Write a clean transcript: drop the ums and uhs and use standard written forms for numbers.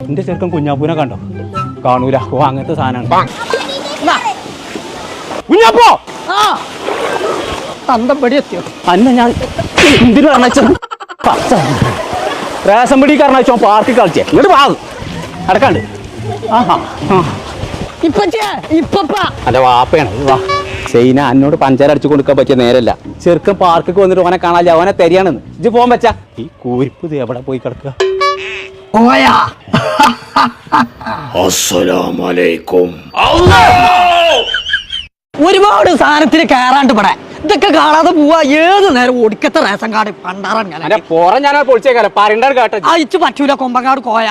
എന്റെ ചെറുക്കൻ കുഞ്ഞാപ്പൂനെ കണ്ടോ? കാണൂല. ഓ അങ്ങനത്തെ സാധനമാണ്. കുഞ്ഞാപ്പോ തന്തമ്പടി എത്തിയോ? അന്ന ഞാൻ എന്തിനു കാരണ റേഷൻ പിടി കാരണ പാർക്കിൽ കളിച്ചേ. ഇങ്ങോട്ട് വാ അടക്കാണ്ട്. ആഹാ അന്റെ വാപ്പയാണ്. വാ സൈന എന്നോട് പഞ്ചാര അടിച്ചു കൊടുക്കാൻ പറ്റിയ നേരല്ല. ചെറുക്കൻ പാർക്കൊക്കെ വന്നിട്ട് ഓനെ കാണാല്ല. അവനെ തരികയാണെന്ന് ഇജ്ജ് പോകാൻ പറ്റാ. ഈ കൂരിപ്പ് ഇത് എവിടെ പോയി കിടക്കുക? ഒരുപാട് സാധനത്തിന് കയറാണ്ട് പടേ ഇതൊക്കെ കാണാതെ പോവാ. ഏത് നേരം ഒടുക്കത്തെ റേഷൻ കാർഡ് പണ്ടാറാൻ ഞാൻ പൊളിച്ചേക്കാലോ. പറയണ്ട കേട്ടോ. അയച്ചു പറ്റൂല. കൊമ്പങ്ങാട് കോയ.